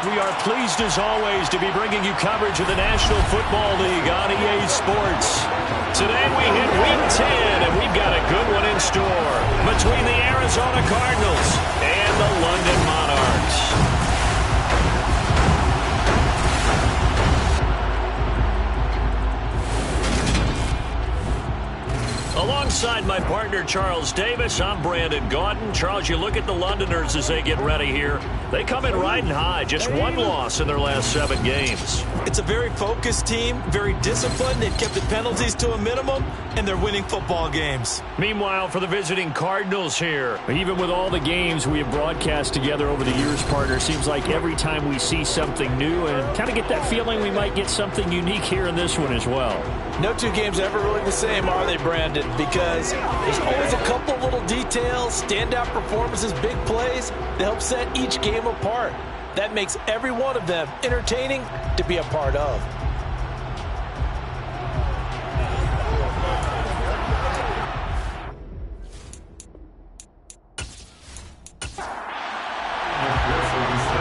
We are pleased as always to be bringing you coverage of the National Football League on EA Sports. Today we hit Week 10, and we've got a good one in store between the Arizona Cardinals and the London Monarchs. Alongside my partner, Charles Davis, I'm Brandon Gaudin. Charles, you look at the Londoners as they get ready here. They come in riding high, just one loss in their last 7 games. It's a very focused team, very disciplined. They've kept the penalties to a minimum, and they're winning football games. Meanwhile, for the visiting Cardinals here, even with all the games we have broadcast together over the years, partner, seems like every time we see something new and kind of get that feeling we might get something unique here in this one as well. No two games are ever really the same, are they, Brandon? Because there's always a couple little details, standout performances, big plays that help set each game apart. That makes every one of them entertaining to be a part of.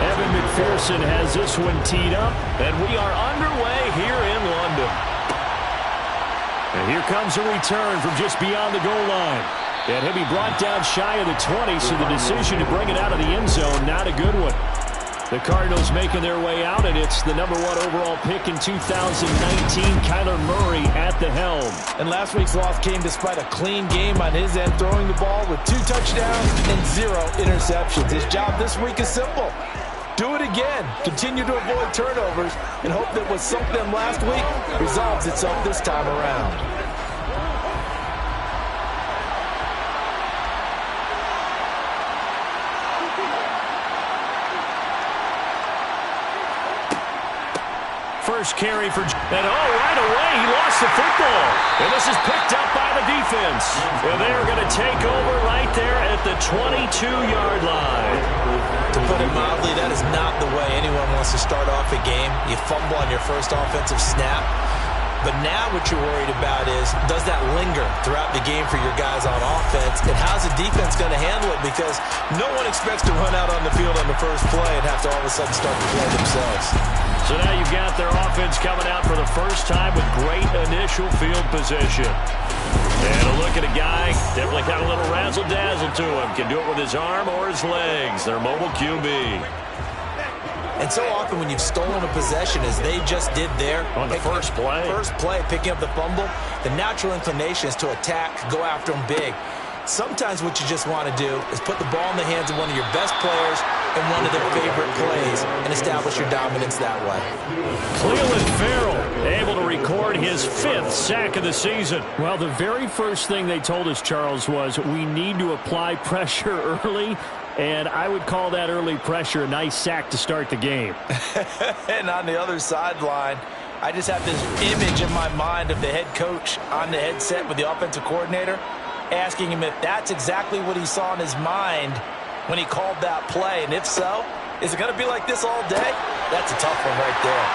Evan McPherson has this one teed up, and we are underway here in London. And here comes a return from just beyond the goal line. And he'll be brought down shy of the 20, so the decision to bring it out of the end zone, not a good one. The Cardinals making their way out, and it's the #1 overall pick in 2019, Kyler Murray at the helm. And last week's loss came despite a clean game on his end, throwing the ball with 2 touchdowns and 0 interceptions. His job this week is simple. Do it again. Continue to avoid turnovers and hope that what sunk them last week resolves itself this time around. First carry for... And right away, he lost the football. And this is picked up by the defense. And they are going to take over right there at the 22-yard line. To put it mildly, that is not the way anyone wants to start off a game. You fumble on your first offensive snap. But now what you're worried about is, does that linger throughout the game for your guys on offense? And how's the defense going to handle it? Because no one expects to run out on the field on the first play and have to all of a sudden start to play themselves. So now you've got their offense coming out for the first time with great initial field position. And a look at a guy, definitely got a little razzle-dazzle to him. Can do it with his arm or his legs. Their mobile QB. And so often when you've stolen a possession, as they just did there, on the first play, picking up the fumble, the natural inclination is to attack, go after them big. Sometimes what you just want to do is put the ball in the hands of one of your best players in one of their favorite plays and establish your dominance that way. Cleveland Farrell able to record his 5th sack of the season. Well, the very first thing they told us, Charles, was we need to apply pressure early. And I would call that early pressure a nice sack to start the game. And on the other sideline, I just have this image in my mind of the head coach on the headset with the offensive coordinator, asking him if that's exactly what he saw in his mind when he called that play. And if so, is it going to be like this all day? That's a tough one right there.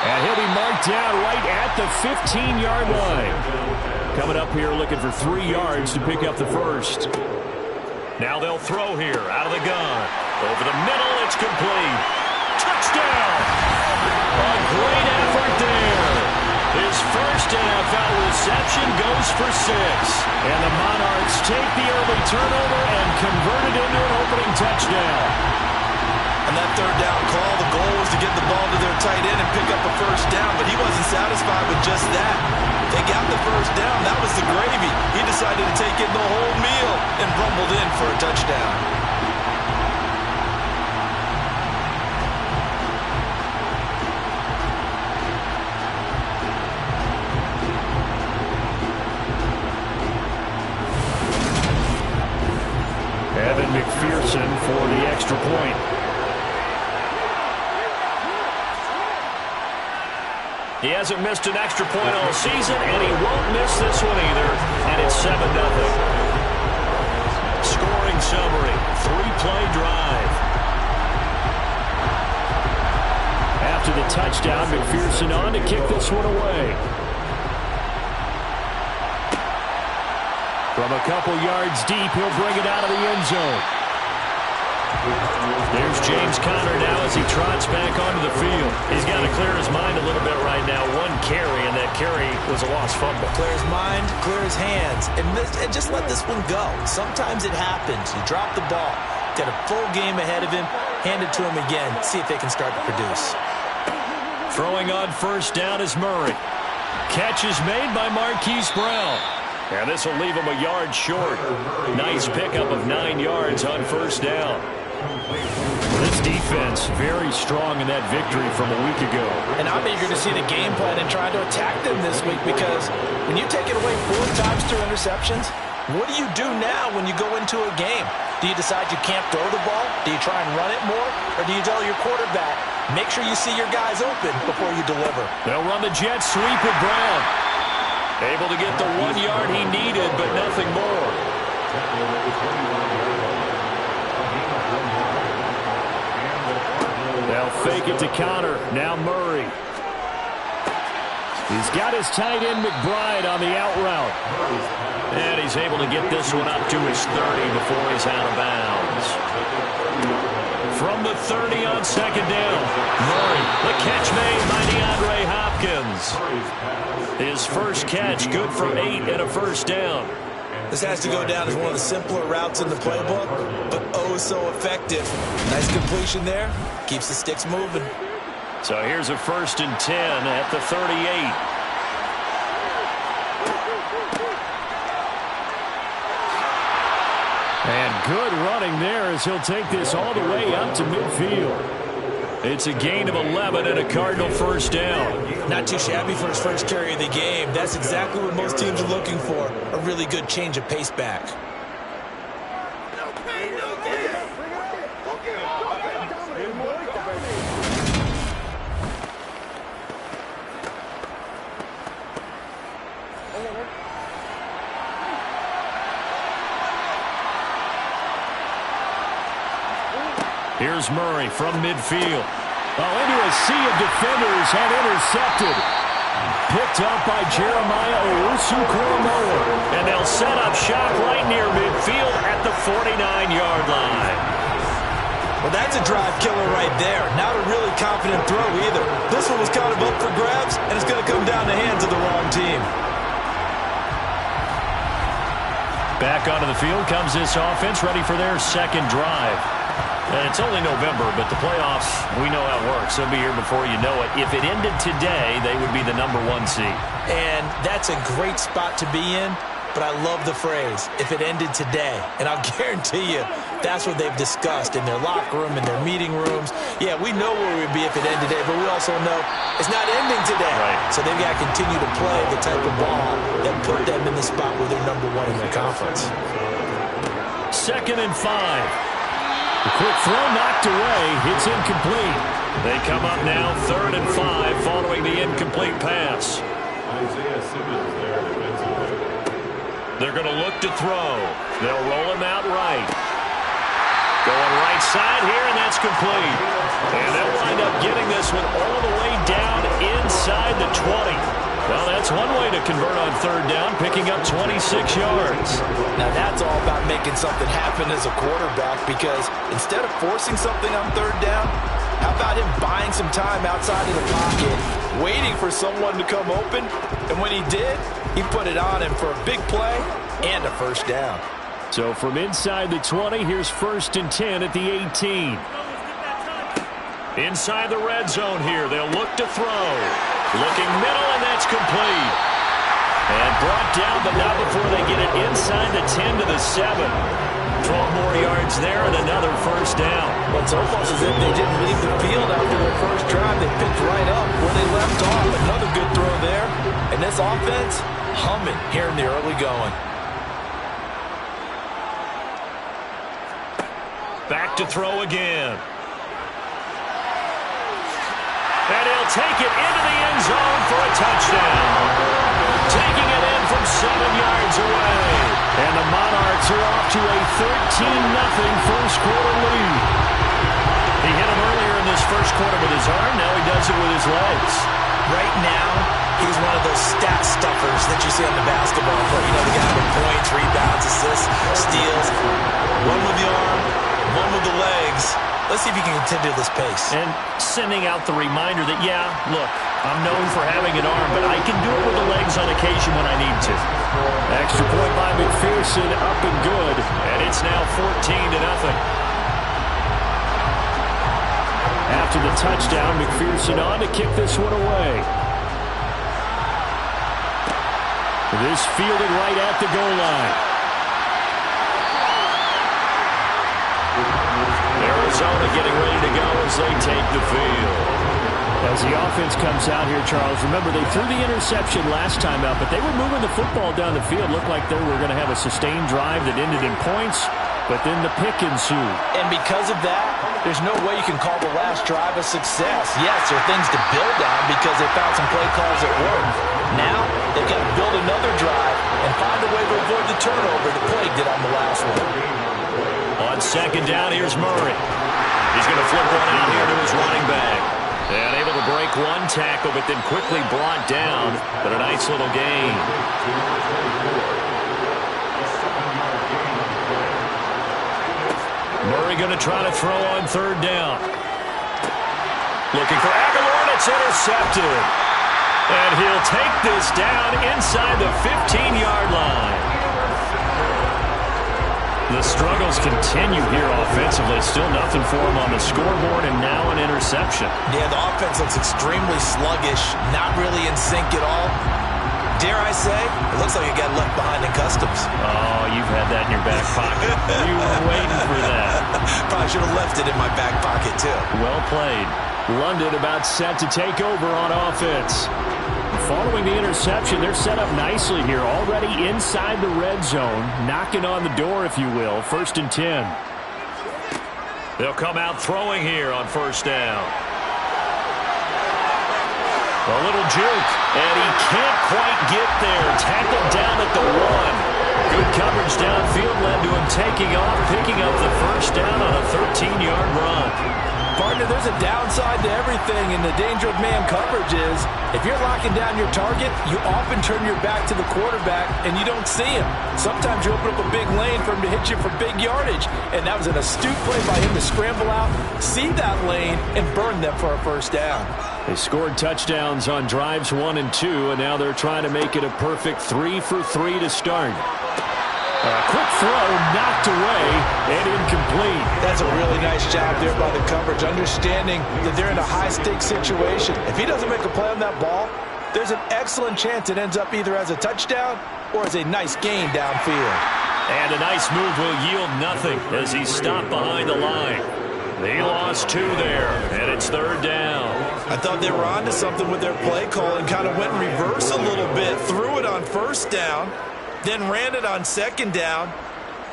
And he'll be marked down right at the 15-yard line. Coming up here looking for 3 yards to pick up the first. Now they'll throw here out of the gun. Over the middle, it's complete. Touchdown! A great effort there. His first NFL reception goes for 6. And the Monarchs take the early turnover and convert it into an opening touchdown. On that third down call, the goal was to get the ball to their tight end and pick up a first down, but he wasn't satisfied with just that. They got the first down. That was the gravy. He decided to take in the whole meal and rumbled in for a touchdown. Evan McPherson for the extra point. He hasn't missed an extra point all season, and he won't miss this one either. And it's 7-0. Scoring summary, 3-play drive. After the touchdown, McPherson on to kick this one away. From a couple yards deep, he'll bring it out of the end zone. There's James Conner now as as he trots back onto the field. He's got to clear his mind a little bit right now. One carry, and that carry was a lost fumble. Clear his mind, clear his hands, and just let this one go. Sometimes it happens. You drop the ball. Got a full game ahead of him. Hand it to him again. See if they can start to produce. Throwing on first down is Murray. Catch is made by Marquise Brown. And this will leave him a yard short. Nice pickup of 9 yards on first down. This defense very strong in that victory from a week ago. And I'm eager to see the game plan and try to attack them this week, because when you take it away 4 times through interceptions, what do you do now when you go into a game? Do you decide you can't throw the ball? Do you try and run it more? Or do you tell your quarterback, make sure you see your guys open before you deliver? They'll run the jet sweep with Brown. Able to get the 1 yard he needed, but nothing more. They'll fake it to counter. Now Murray. He's got his tight end McBride on the out route. And he's able to get this one up to his 30 before he's out of bounds. From the 30 on second down. Murray, the catch made by DeAndre Hopkins. His first catch, good for 8 and a first down. This has to go down as one of the simpler routes in the playbook, but oh so effective. Nice completion there. Keeps the sticks moving. So here's a 1st and 10 at the 38. And good running there as he'll take this all the way up to midfield. It's a gain of 11 and a Cardinal first down. Not too shabby for his first carry of the game. That's exactly what most teams are looking for. A really good change of pace back. Here's Murray from midfield. Oh, into a sea of defenders and intercepted. Picked up by Jeremiah Owusu-Koramoah. And they'll set up shop right near midfield at the 49-yard line. Well, that's a drive killer right there. Not a really confident throw either. This one was kind of up for grabs, and it's going to come down the hands of the wrong team. Back onto the field comes this offense, ready for their second drive. And it's only November, but the playoffs, we know how it works. They'll be here before you know it. If it ended today, they would be the #1 seed. And that's a great spot to be in, but I love the phrase, if it ended today. And I'll guarantee you, that's what they've discussed in their locker room, in their meeting rooms. Yeah, we know where we'd be if it ended today, but we also know it's not ending today. Right. So they've got to continue to play the type of ball that put them in the spot where they're #1 in their conference. 2nd and 5. The quick throw knocked away. It's incomplete. They come up now 3rd and 5 following the incomplete pass. They're going to look to throw. They'll roll him out right. Going right side here, and that's complete. And they'll wind up getting this one all the way down inside the 20. Well, that's one way to convert on 3rd down, picking up 26 yards. Now, that's all about making something happen as a quarterback, because instead of forcing something on 3rd down, how about him buying some time outside of the pocket, waiting for someone to come open, and when he did, he put it on him for a big play and a first down. So from inside the 20, here's 1st and 10 at the 18. Inside the red zone here, they'll look to throw. Looking middle, and that's complete. And brought down, but not before they get it inside the 10 to the 7. 12 more yards there and another first down. Well, it's almost as if they didn't leave the field after their first drive. They picked right up where they left off. Another good throw there. And this offense, humming here in the early going. Back to throw again. And he'll take it into the end zone for a touchdown. Taking it in from 7 yards away. And the Monarchs are off to a 13-0 first quarter lead. He hit him earlier in this first quarter with his arm. Now he does it with his legs. Right now, he's one of those stat stuffers that you see on the basketball court. You know, the guy with points, rebounds, assists, steals. One with the arm, one with the legs. Let's see if he can continue this pace. And sending out the reminder that, yeah, look, I'm known for having an arm, but I can do it with the legs on occasion when I need to. Extra point by McPherson, up and good. And it's now 14-0. After the touchdown, McPherson on to kick this one away. This fielded right at the goal line. Arizona getting ready to go as they take the field. As the offense comes out here, Charles, remember they threw the interception last time out, but they were moving the football down the field. Looked like they were going to have a sustained drive that ended in points, but then the pick ensued. And because of that, there's no way you can call the last drive a success. Yes, there are things to build on because they found some play calls that work. Now, they've got to build another drive and find a way to avoid the turnover that plagued it on the last one. On second down, here's Murray. He's going to flip one out here to his running back. And able to break one tackle, but then quickly brought down. But a nice little gain. Murray going to try to throw on third down. Looking for Aguilar, and it's intercepted. And he'll take this down inside the 15-yard line. The struggles continue here offensively. Still nothing for him on the scoreboard, and now an interception. Yeah, the offense looks extremely sluggish, not really in sync at all. Dare I say, it looks like it got left behind in customs. Oh, you've had that in your back pocket. You were waiting for that. Probably should have left it in my back pocket, too. Well played. London about set to take over on offense. Following the interception, they're set up nicely here, already inside the red zone, knocking on the door, if you will, 1st and 10. They'll come out throwing here on first down. A little juke, and he can't quite get there. Tackled down at the 1. Good coverage downfield led to him taking off, picking up the first down on a 13-yard run. Partner, there's a downside to everything, and the danger of man coverage is if you're locking down your target, you often turn your back to the quarterback and you don't see him. Sometimes you open up a big lane for him to hit you for big yardage, and that was an astute play by him to scramble out, see that lane, and burn them for a first down. They scored touchdowns on drives 1 and 2, and now they're trying to make it a perfect 3 for 3 to start. A quick throw knocked away and incomplete. That's a really nice job there by the coverage, understanding that they're in a high-stakes situation. If he doesn't make a play on that ball, there's an excellent chance it ends up either as a touchdown or as a nice gain downfield. And a nice move will yield nothing as he's stopped behind the line. They lost 2 there, and it's third down. I thought they were onto something with their play call and kind of went in reverse a little bit, threw it on first down, then ran it on second down.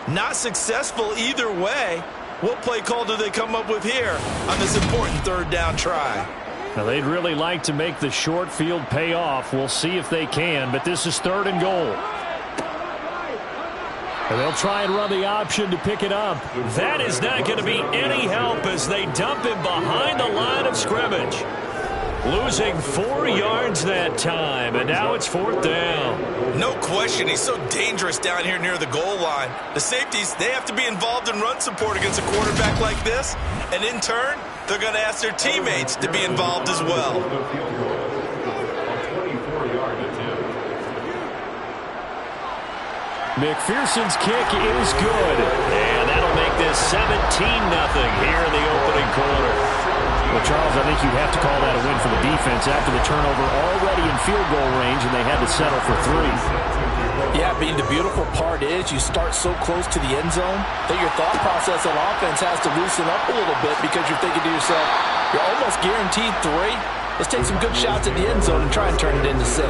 Not successful either way. What play call do they come up with here on this important third down try? Now, they'd really like to make the short field pay off. We'll see if they can, but this is 3rd and goal. And they'll try and run the option to pick it up. That is not going to be any help as they dump him behind the line of scrimmage. Losing 4 yards that time, and now it's 4th down. No question, he's so dangerous down here near the goal line. The safeties, they have to be involved in run support against a quarterback like this, and in turn, they're going to ask their teammates to be involved as well. McPherson's kick is good, and that'll make this 17-0 here in the opening quarter. Well, Charles, I think you'd have to call that a win for the defense after the turnover already in field goal range, and they had to settle for 3. Yeah, Bean, the beautiful part is you start so close to the end zone that your thought process on offense has to loosen up a little bit because you're thinking to yourself, you're almost guaranteed 3. Let's take some good shots at the end zone and try and turn it into 6.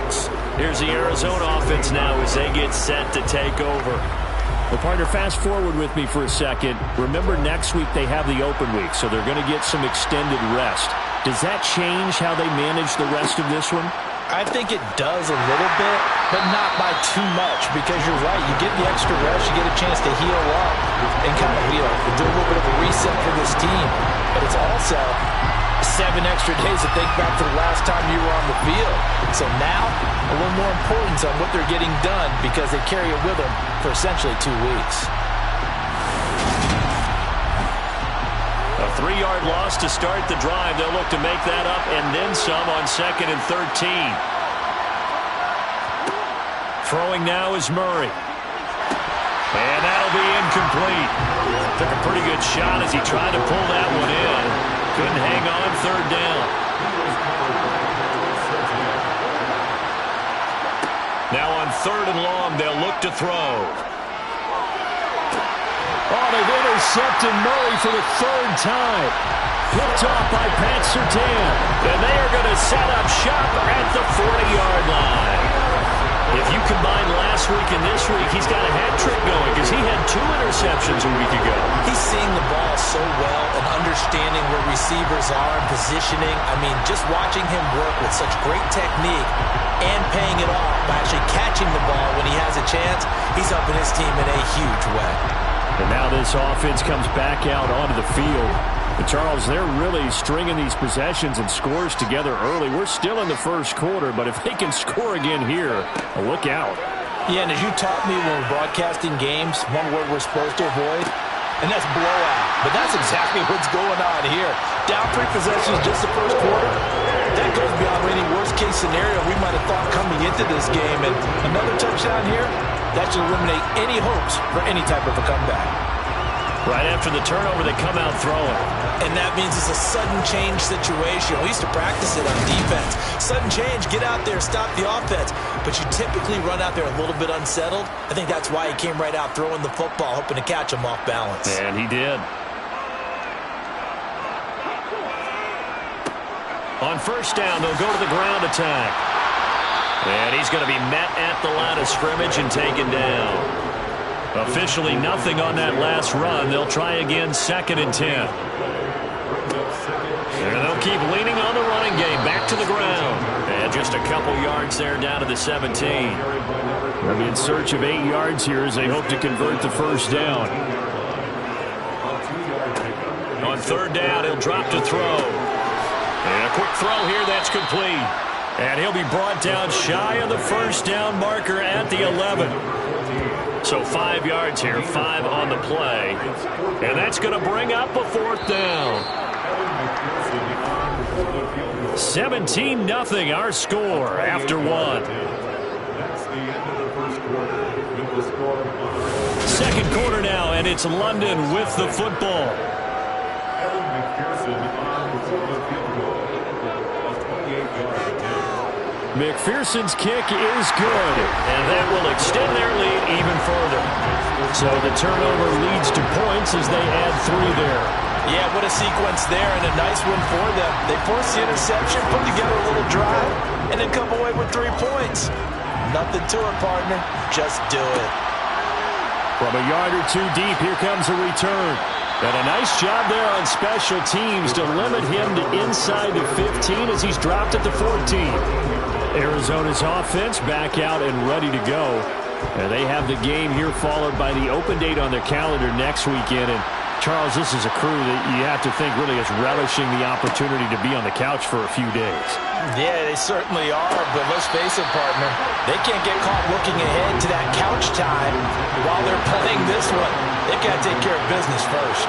Here's the Arizona offense now as they get set to take over. Well, partner, fast forward with me for a second. Remember, next week they have the open week, so they're going to get some extended rest. Does that change how they manage the rest of this one? I think it does a little bit, but not by too much, because you're right. You get the extra rest, you get a chance to heal up and kind of, do a little bit of a reset for this team. But it's also 7 extra days to think back to the last time you were on the field. So now, a little more importance on what they're getting done because they carry it with them for essentially 2 weeks. 3-yard loss to start the drive. They'll look to make that up and then some on 2nd and 13. Throwing now is Murray. And that'll be incomplete. Took a pretty good shot as he tried to pull that one in. Couldn't hang on 3rd down. Now on 3rd and long, they'll look to throw. Oh, they've intercepted Murray for the 3rd time. Picked off by Pat Surtain. And they are going to set up shop at the 40-yard line. If you combine last week and this week, he's got a hat trick going because he had 2 interceptions a week ago. He's seeing the ball so well and understanding where receivers are and positioning. I mean, just watching him work with such great technique and paying it off by actually catching the ball when he has a chance, he's helping his team in a huge way. And now this offense comes back out onto the field. But Charles, they're really stringing these possessions and scores together early. We're still in the 1st quarter, but if they can score again here, look out. Yeah, and as you taught me when we're broadcasting games, one word we're supposed to avoid, and that's blowout. But that's exactly what's going on here. Down 3 possessions just the 1st quarter. That goes beyond any worst-case scenario we might have thought coming into this game. And another touchdown here, that should eliminate any hopes for any type of a comeback. Right after the turnover, they come out throwing. And that means it's a sudden change situation. We used to practice it on defense. Sudden change, get out there, stop the offense. But you typically run out there a little bit unsettled. I think that's why he came right out throwing the football, hoping to catch him off balance. And he did. On 1st down, they'll go to the ground attack. And he's going to be met at the line of scrimmage and taken down. Officially nothing on that last run. They'll try again 2nd and 10. And they'll keep leaning on the running game. Back to the ground. And just a couple yards there down to the 17. They'll be in search of 8 yards here as they hope to convert the 1st down. On 3rd down, he'll drop to throw. And a quick throw here that's complete. And he'll be brought down shy of the 1st down marker at the 11. So 5 yards here, 5 on the play. And that's going to bring up a 4th down. 17-0 our score after 1. 2nd quarter now, and it's London with the football. McPherson's kick is good, and that will extend their lead even further. So the turnover leads to points as they add 3 there. Yeah, what a sequence there, and a nice one for them. They forced the interception, put together a little drive, and then come away with 3 points. Nothing to it, partner. Just do it. From a yard or 2 deep, here comes a return. And a nice job there on special teams to limit him to inside the 15 as he's dropped at the 14. Arizona's offense back out and ready to go. And they have the game here followed by the open date on their calendar next weekend. And Charles, this is a crew that you have to think really is relishing the opportunity to be on the couch for a few days. Yeah, they certainly are, but let's face it, partner. They can't get caught looking ahead to that couch time while they're playing this one. They've got to take care of business first.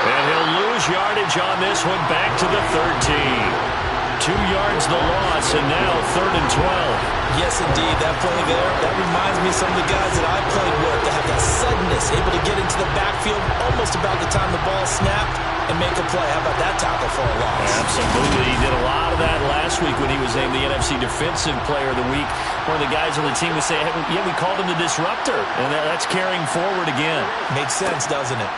And he'll lose yardage on this one back to the 13. 2 yards the loss, and now 3rd and 12. Yes, indeed. That play there, that reminds me of some of the guys that I played with that have that suddenness, able to get into the backfield almost about the time the ball snapped and make a play. How about that tackle for a loss? Absolutely. He did a lot of that last week when he was named the NFC Defensive Player of the Week. One of the guys on the team would say, hey, yeah, we called him the disruptor, and that's carrying forward again. Makes sense, doesn't it?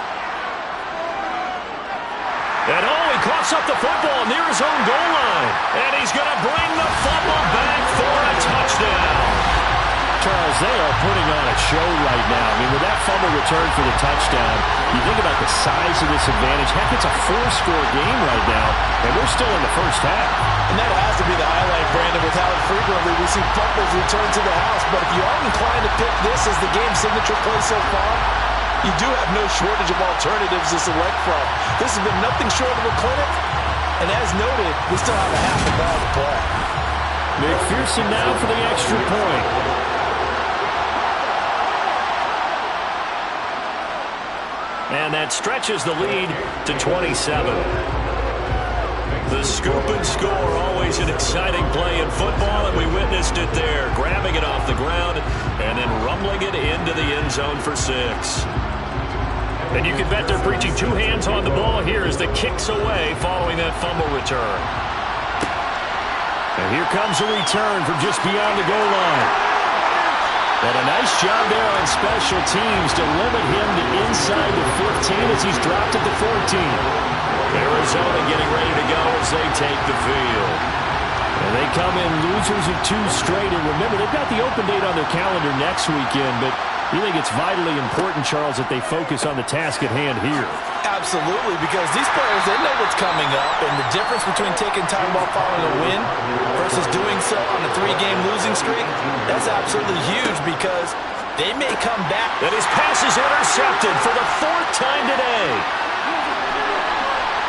And he coughs up the football near his own goal line. And he's going to bring the fumble back for a touchdown. Charles, they are putting on a show right now. I mean, with that fumble return for the touchdown, you think about the size of this advantage. Heck, it's a 4-score game right now, and we're still in the 1st half. And that has to be the highlight, Brandon, with how frequently we see fumbles return to the house. But if you are inclined to pick this as the game's signature play so far, you do have no shortage of alternatives to select from. This has been nothing short of a clinic, and as noted, we still have a half a ball to play. McPherson now for the extra point. And that stretches the lead to 27. The scoop and score, always an exciting play in football, and we witnessed it there. Grabbing it off the ground and then rumbling it into the end zone for 6. And you can bet they're preaching 2 hands on the ball here as the kick's away following that fumble return. And here comes a return from just beyond the goal line. And a nice job there on special teams to limit him to inside the 15 as he's dropped at the 14. Arizona getting ready to go as they take the field. And they come in losers of 2 straight. And remember, they've got the open date on their calendar next weekend, but you think it's vitally important, Charles, that they focus on the task at hand here? Absolutely, because these players, they know what's coming up, and the difference between taking time off following a win versus doing so on a 3-game losing streak, that's absolutely huge because they may come back. And his pass is intercepted for the 4th time today.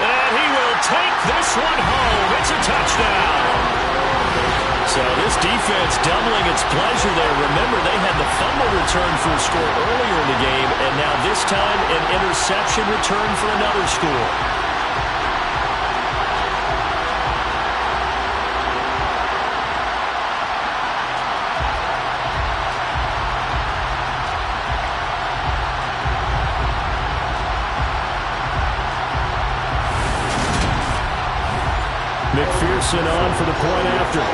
And he will take this one home. It's a touchdown. So this defense doubling its pleasure there. Remember, they had the fumble return for a score earlier in the game, and now this time an interception return for another score. McPherson on for the point after.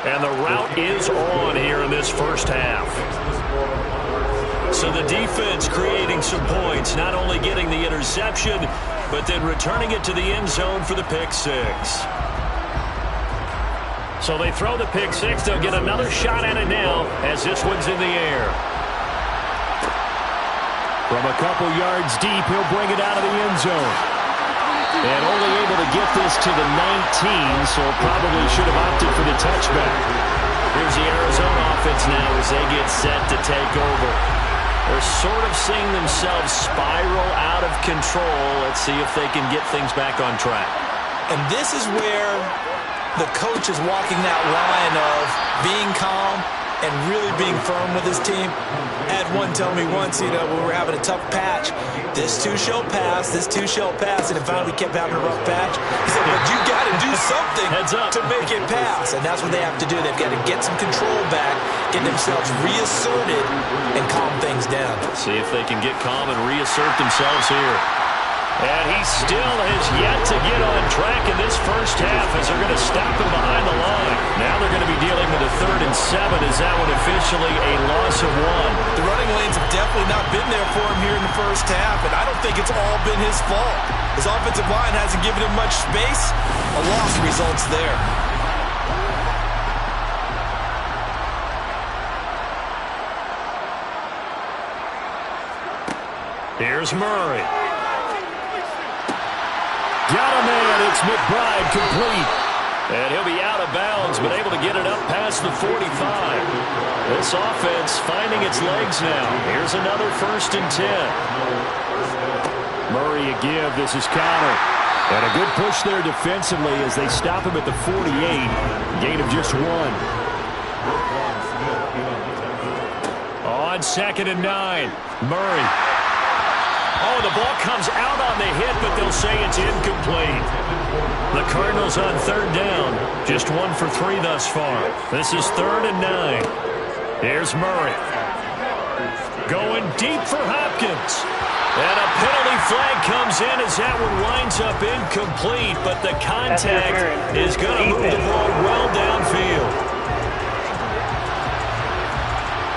And the route is on here in this first half. So the defense creating some points, not only getting the interception, but then returning it to the end zone for the pick 6. So they throw the pick 6. They'll get another shot at it now as this one's in the air. From a couple yards deep, he'll bring it out of the end zone. And only able to get this to the 19, so probably should have opted for the touchback. Here's the Arizona offense now as they get set to take over. They're sort of seeing themselves spiral out of control. Let's see if they can get things back on track. And this is where the coach is walking that line of being calm and really being firm with his team. I had one tell me once, when we were having a tough patch, this too shall pass, this too shall pass, and it finally kept having a rough patch. He said, but you got to do something to make it pass, and that's what they have to do. They've got to get some control back, get themselves reasserted, and calm things down. See if they can get calm and reassert themselves here. And he still has yet to get on track in this first half as they're going to stop him behind the line. Now they're going to be dealing with a 3rd and 7 as that one officially a loss of 1. The running lanes have definitely not been there for him here in the first half, and I don't think it's all been his fault. His offensive line hasn't given him much space. A loss results there. Here's Murray. Got a man. It's McBride complete. And he'll be out of bounds, but able to get it up past the 45. This offense finding its legs now. Here's another 1st and 10. Murray a give. This is Connor. And a good push there defensively as they stop him at the 48. Gain of just 1. On 2nd and 9. Murray. Oh, the ball comes out on the hit, but they'll say it's incomplete. The Cardinals on 3rd down. Just 1 for 3 thus far. This is 3rd and 9. Here's Murray. Going deep for Hopkins. And a penalty flag comes in as that one winds up incomplete, but the contact is going to move the ball well downfield.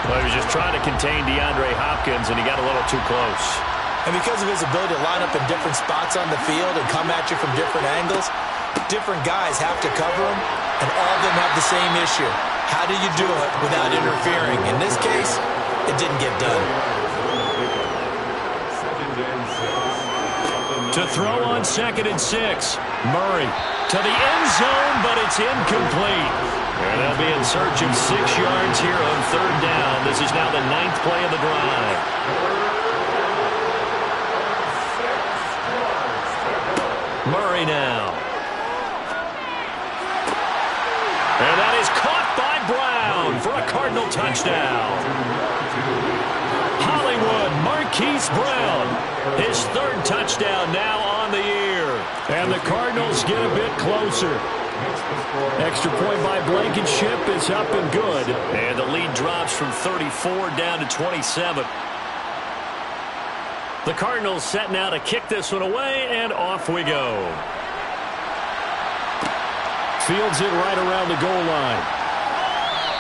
Well, he was just trying to contain DeAndre Hopkins, and he got a little too close. And because of his ability to line up in different spots on the field and come at you from different angles, different guys have to cover him, and all of them have the same issue. How do you do it without interfering? In this case, it didn't get done. To throw on 2nd and 6. Murray to the end zone, but it's incomplete. And they'll be in search of 6 yards here on 3rd down. This is now the 9th play of the drive. Murray now. And that is caught by Brown for for a Cardinal touchdown. Hollywood Marquise Brown, his third touchdown now on the year. And the Cardinals get a bit closer. Extra point by Blankenship is up and good. And the lead drops from 34 down to 27. The Cardinals set now to kick this one away, and off we go. Fields it right around the goal line.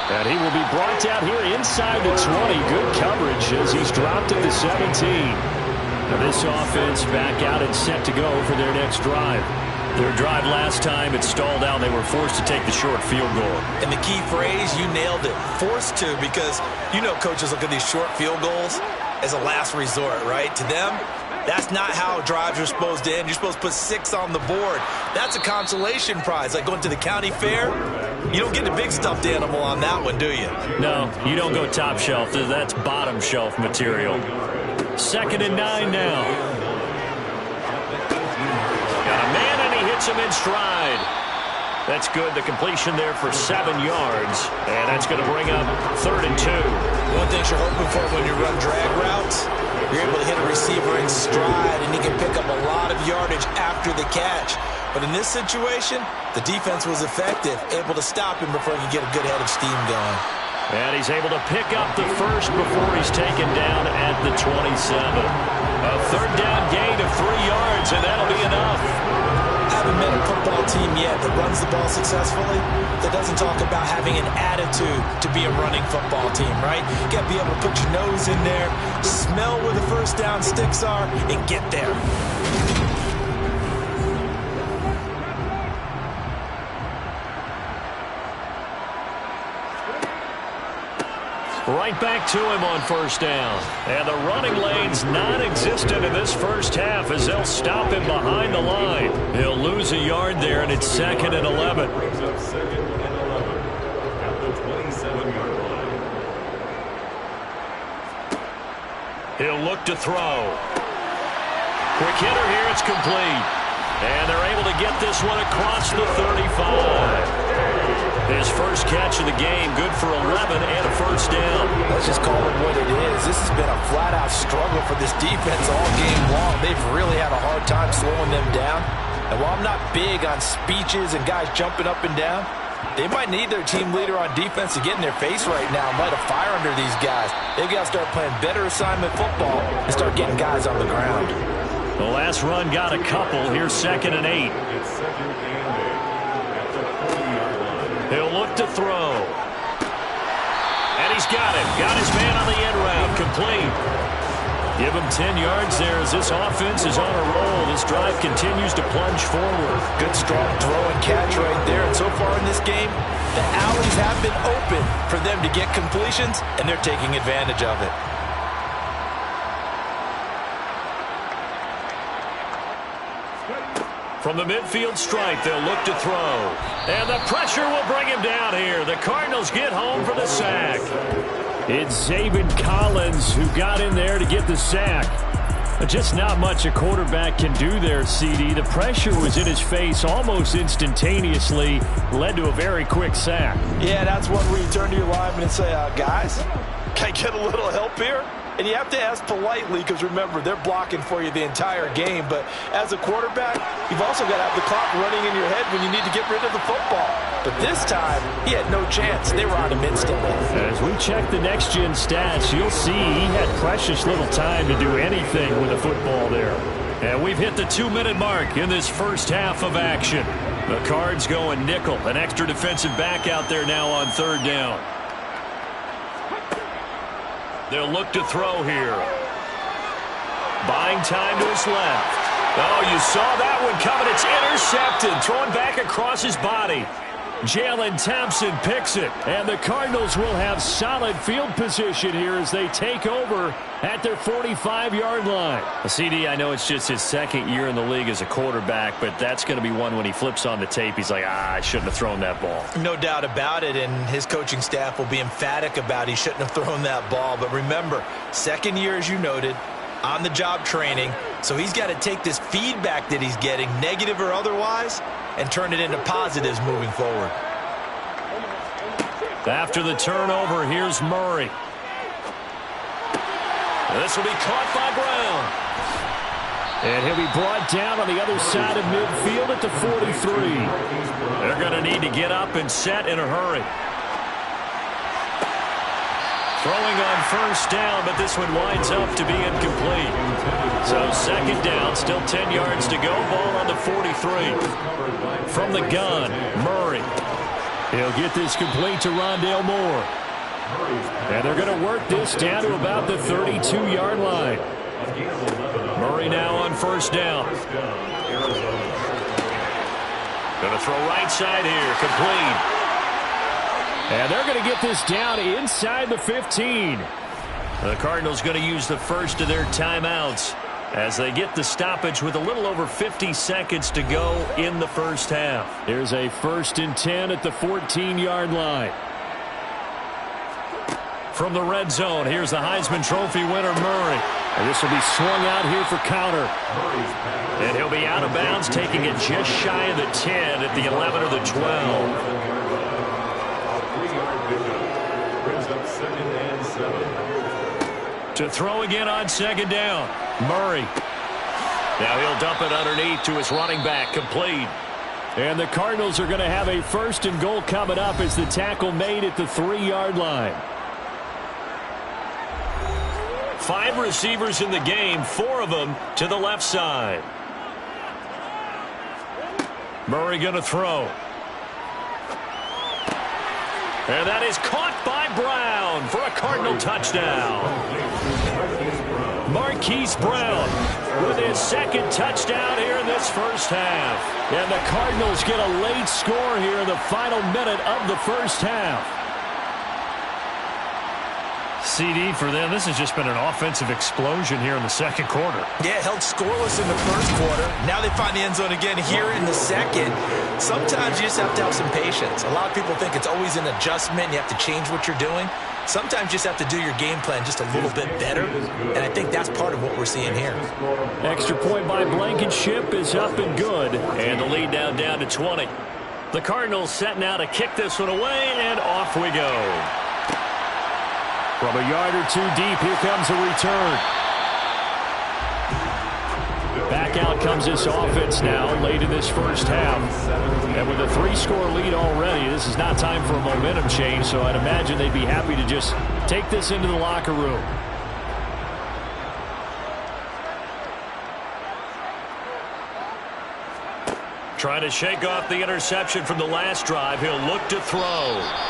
And he will be brought down here inside the 20. Good coverage as he's dropped at the 17. Now this offense back out and set to go for their next drive. Their drive last time, it stalled out. They were forced to take the short field goal. And the key phrase, you nailed it. Forced to, because you know coaches look at these short field goals as a last resort, right? To them, that's not how drives are supposed to end. You're supposed to put 6 on the board. That's a consolation prize, like going to the county fair. You don't get the big stuffed animal on that one, do you? No, you don't go top shelf. That's bottom shelf material. 2nd and 9 now. Got a man, and he hits him in stride. That's good. The completion there for 7 yards. And that's going to bring up 3rd and 2. One thing you're hoping for when you run drag routes, you're able to hit a receiver in stride, and he can pick up a lot of yardage after the catch. But in this situation, the defense was effective, able to stop him before he could get a good head of steam going. And he's able to pick up the first before he's taken down at the 27. A 3rd down gain of 3 yards, and that'll be enough. I haven't met a football team yet that runs the ball successfully that doesn't talk about having an attitude to be a running football team, right? You got to be able to put your nose in there, smell where the first down sticks are, and get there. Right back to him on 1st down. And the running lane's non-existent in this first half as they'll stop him behind the line. He'll lose a yard there, and it's 2nd and 11. He'll look to throw. Quick hitter here, it's complete. And they're able to get this one across the 35. His first catch of the game, good for 11 and a 1st down. Let's just call it what it is. This has been a flat-out struggle for this defense all game long. They've really had a hard time slowing them down. And while I'm not big on speeches and guys jumping up and down, they might need their team leader on defense to get in their face right now and light a fire under these guys. They've got to start playing better assignment football and start getting guys on the ground. The last run got a couple. Here's 2nd and 8. He'll look to throw. And he's got it. Got his man on the end route. Complete. Give him 10 yards there as this offense is on a roll. This drive continues to plunge forward. Good, strong throw and catch right there. And so far in this game, the alleys have been open for them to get completions, and they're taking advantage of it. From the midfield stripe, they'll look to throw. And the pressure will bring him down here. The Cardinals get home for the sack. It's Zaven Collins who got in there to get the sack. Just not much a quarterback can do there, CD. The pressure was in his face almost instantaneously, led to a very quick sack. Yeah, that's one where you turn to your lineman and say, guys, can I get a little help here? And you have to ask politely because, remember, they're blocking for you the entire game. But as a quarterback, you've also got to have the clock running in your head when you need to get rid of the football. But this time, he had no chance. They were on him instantly. As we check the next-gen stats, you'll see he had precious little time to do anything with the football there. And we've hit the 2-minute mark in this first half of action. The Cards going nickel. An extra defensive back out there now on 3rd down. They'll look to throw here. Buying time to his left. Oh, you saw that one coming. It's intercepted. Thrown back across his body. Jalen Thompson picks it. And the Cardinals will have solid field position here as they take over at their 45-yard line. CD, I know it's just his 2nd year in the league as a quarterback, but that's going to be one when he flips on the tape, he's like, I shouldn't have thrown that ball. No doubt about it, and his coaching staff will be emphatic about he shouldn't have thrown that ball. But remember, 2nd year, as you noted, on-the-job training, so he's got to take this feedback that he's getting, negative or otherwise, and turn it into positives moving forward. After the turnover, here's Murray. This will be caught by Brown. And he'll be brought down on the other side of midfield at the 43. They're going to need to get up and set in a hurry. Throwing on first down, but this one winds up to be incomplete. So second down, still 10 yards to go. Ball on the 43. From the gun, Murray. He'll get this complete to Rondale Moore. And they're going to work this down to about the 32-yard line. Murray now on first down. Going to throw right side here, complete. And they're going to get this down inside the 15. The Cardinals going to use the first of their timeouts as they get the stoppage with a little over 50 seconds to go in the first half. Here's a 1st and 10 at the 14-yard line. From the red zone, here's the Heisman Trophy winner, Murray. And this will be swung out here for counter. And he'll be out of bounds, taking it just shy of the 10 at the 11 or the 12. To throw again on second down. Murray. Now he'll dump it underneath to his running back, complete. And the Cardinals are going to have a 1st and goal coming up as the tackle made at the 3-yard line. 5 receivers in the game, 4 of them to the left side. Murray going to throw. And that is caught by Brown for a Cardinal touchdown. Marquise Brown with his 2nd touchdown here in this first half. And the Cardinals get a late score here in the final minute of the first half. CD for them, this has just been an offensive explosion here in the second quarter. Yeah, held scoreless in the first quarter. Now they find the end zone again here in the second. Sometimes you just have to have some patience. A lot of people think it's always an adjustment. You have to change what you're doing. Sometimes you just have to do your game plan just a little bit better. And I think that's part of what we're seeing here. Extra point by Blankenship is up and good. And the lead now down to 20. The Cardinals set now to kick this one away, and off we go. From a yard or 2 deep, here comes a return. Back out comes this offense now late in this first half. And with a 3-score lead already, this is not time for a momentum change, so I'd imagine they'd be happy to just take this into the locker room. Trying to shake off the interception from the last drive. He'll look to throw.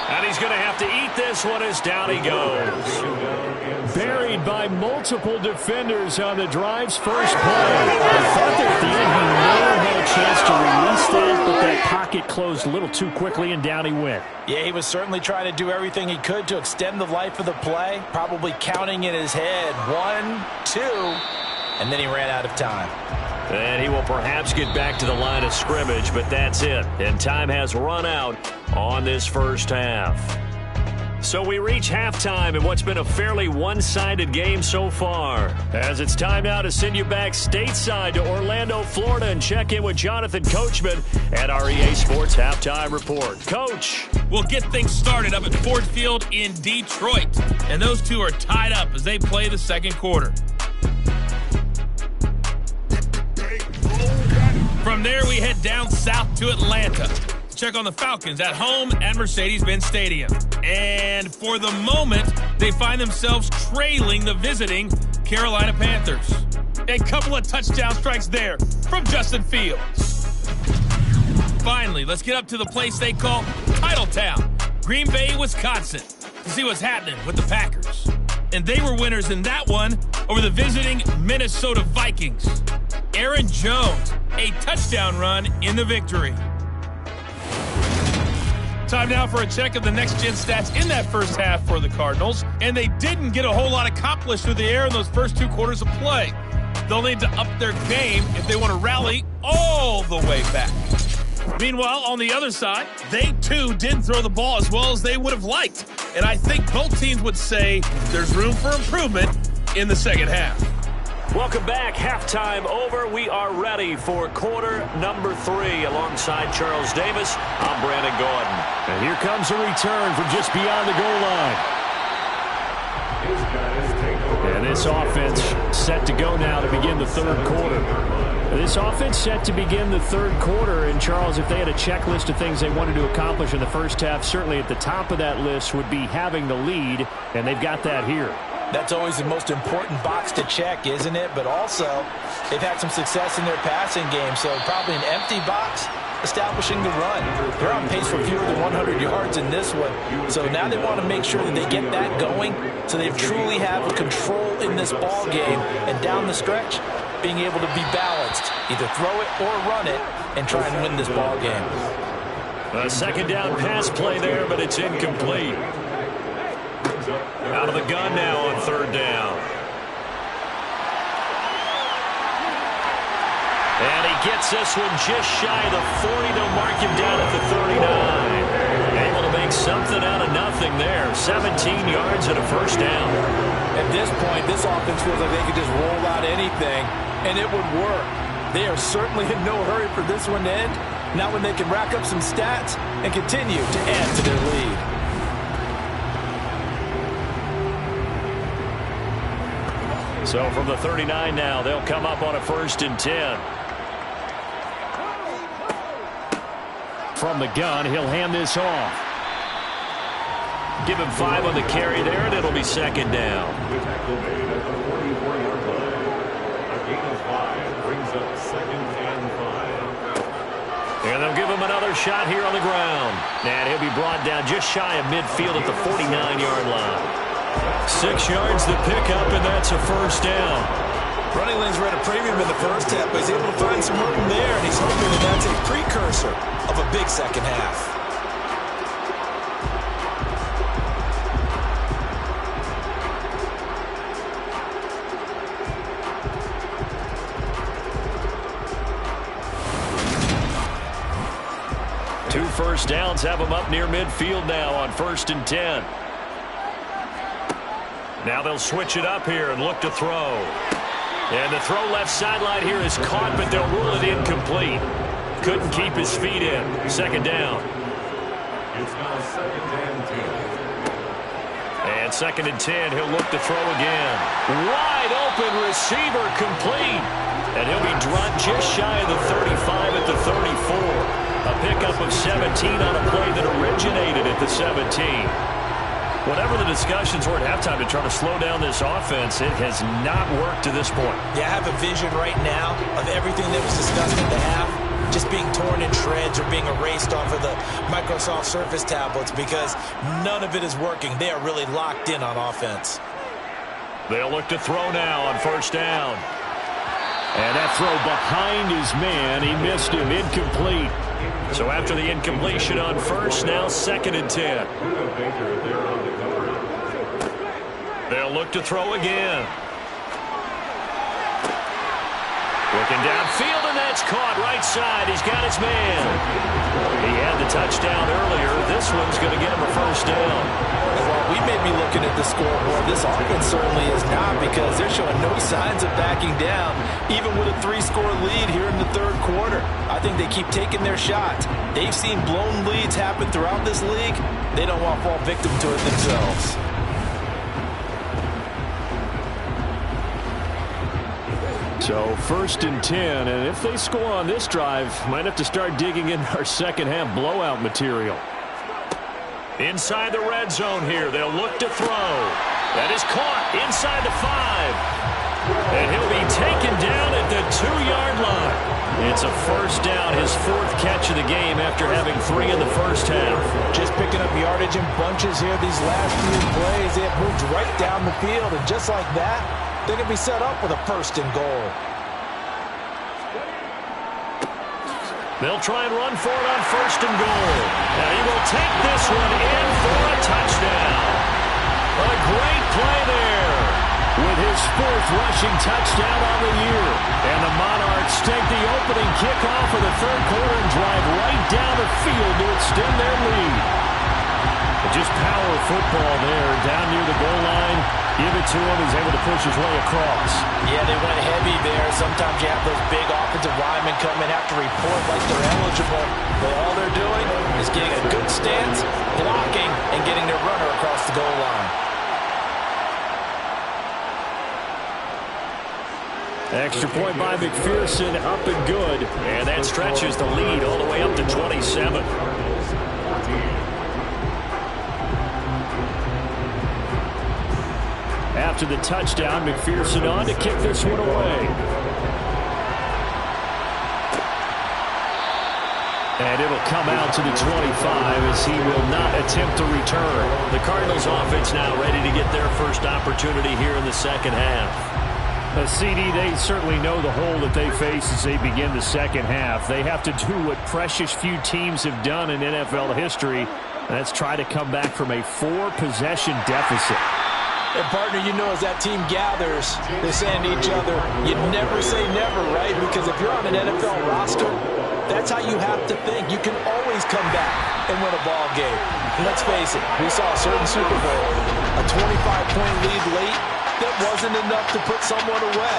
And he's going to have to eat this one as down he goes. Buried by multiple defenders on the drive's first play. I thought that at the end he may have had a chance to release that, but that pocket closed a little too quickly and down he went. Yeah, he was certainly trying to do everything he could to extend the life of the play. Probably counting in his head 1, 2, and then he ran out of time. And he will perhaps get back to the line of scrimmage, but that's it. And time has run out on this first half. So we reach halftime in what's been a fairly one-sided game so far. As it's time now to send you back stateside to Orlando, Florida, and check in with Jonathan Coachman at our EA Sports Halftime Report. Coach. We'll get things started up at Ford Field in Detroit. And those two are tied up as they play the second quarter. From there, we head down south to Atlanta to check on the Falcons at home at Mercedes-Benz Stadium. And for the moment, they find themselves trailing the visiting Carolina Panthers. A couple of touchdown strikes there from Justin Fields. Finally, let's get up to the place they call Titletown, Green Bay, Wisconsin, to see what's happening with the Packers. And they were winners in that one over the visiting Minnesota Vikings. Aaron Jones, a touchdown run in the victory. Time now for a check of the next-gen stats in that first half for the Cardinals. And they didn't get a whole lot accomplished through the air in those first 2 quarters of play. They'll need to up their game if they want to rally all the way back. Meanwhile, on the other side, they too didn't throw the ball as well as they would have liked. And I think both teams would say there's room for improvement in the second half. Welcome back. Halftime over. We are ready for quarter number 3. Alongside Charles Davis, I'm Brandon Gordon. And here comes a return from just beyond the goal line. And this offense set to go now to begin the third quarter. This offense set to begin the third quarter. And, Charles, if they had a checklist of things they wanted to accomplish in the first half, certainly at the top of that list would be having the lead, and they've got that here. That's always the most important box to check, isn't it? But also, they've had some success in their passing game, so probably an empty box establishing the run. They're on pace for fewer than 100 yards in this one. So now they want to make sure that they get that going so they truly have a control in this ball game. And down the stretch, being able to be balanced. Either throw it or run it and try and win this ball game. A second down pass play there, but it's incomplete. Out of the gun now on third down. And he gets this one just shy of the 40. They'll mark him down at the 39. Able to make something out of nothing there. 17 yards and a first down. At this point, this offense feels like they could just roll out anything, and it would work. They are certainly in no hurry for this one to end. Not when they can rack up some stats and continue to add to their lead. So from the 39 now, they'll come up on a 1st and 10. From the gun, he'll hand this off. Give him 5 on the carry there, and it'll be second down. And they'll give him another shot here on the ground. And he'll be brought down just shy of midfield at the 49-yard line. 6 yards to pick up, and that's a first down. Running lanes were at a premium in the first half, but he's able to find some room there, and he's hoping that that's a precursor of a big second half. Two first downs have him up near midfield now on 1st and 10. Now they'll switch it up here and look to throw. And the throw left sideline here is caught, but they'll rule it incomplete. Couldn't keep his feet in. Second down. It's now 2nd and 10. And 2nd and 10, he'll look to throw again. Wide open receiver complete. And he'll be dropped just shy of the 35 at the 34. A pickup of 17 on a play that originated at the 17. Whatever the discussions were at halftime to try to slow down this offense, it has not worked to this point. Yeah, I have a vision right now of everything that was discussed at the half just being torn in shreds or being erased off of the Microsoft Surface tablets because none of it is working. They are really locked in on offense. They'll look to throw now on 1st down. And that throw behind his man, he missed him, incomplete. So after the incompletion on 1st, now 2nd and 10. They'll look to throw again. Looking downfield, and that's caught right side. He's got his man. He had the touchdown earlier. This one's going to get him a first down. Well, we may be looking at the scoreboard. This offense certainly is not because they're showing no signs of backing down, even with a 3-score lead here in the third quarter. I think they keep taking their shots. They've seen blown leads happen throughout this league. They don't want to fall victim to it themselves. So 1st and 10, and if they score on this drive, might have to start digging in our second half blowout material. Inside the red zone here, they'll look to throw. That is caught inside the 5. And he'll be taken down at the 2-yard line. It's a first down, his 4th catch of the game after having 3 in the first half. Just picking up yardage in bunches here these last few plays. They have moved right down the field, and just like that, they're going to be set up with a 1st and goal. They'll try and run for it on 1st and goal. And he will take this one in for a touchdown. A great play there with his 4th rushing touchdown on the year. And the Monarchs take the opening kickoff of the third quarter and drive right down the field to extend their lead. Just power football there, down near the goal line. Give it to him. He's able to push his way across. Yeah, they went heavy there. Sometimes you have those big offensive linemen come in, have to report like they're eligible. But all they're doing is getting a good stance, blocking, and getting their runner across the goal line. Extra point by McPherson, up and good. And that stretches the lead all the way up to 27. After the touchdown, McPherson on to kick this one away. And it'll come out to the 25 as he will not attempt to return. The Cardinals offense now ready to get their first opportunity here in the second half. CD, they certainly know the hole that they face as they begin the second half. They have to do what precious few teams have done in NFL history. That's try to come back from a 4-possession deficit. And partner, you know, as that team gathers, they're saying to each other, you never say never, right? Because if you're on an NFL roster, that's how you have to think. You can always come back and win a ball game. And let's face it, we saw a certain Super Bowl, a 25-point lead late, that wasn't enough to put someone away.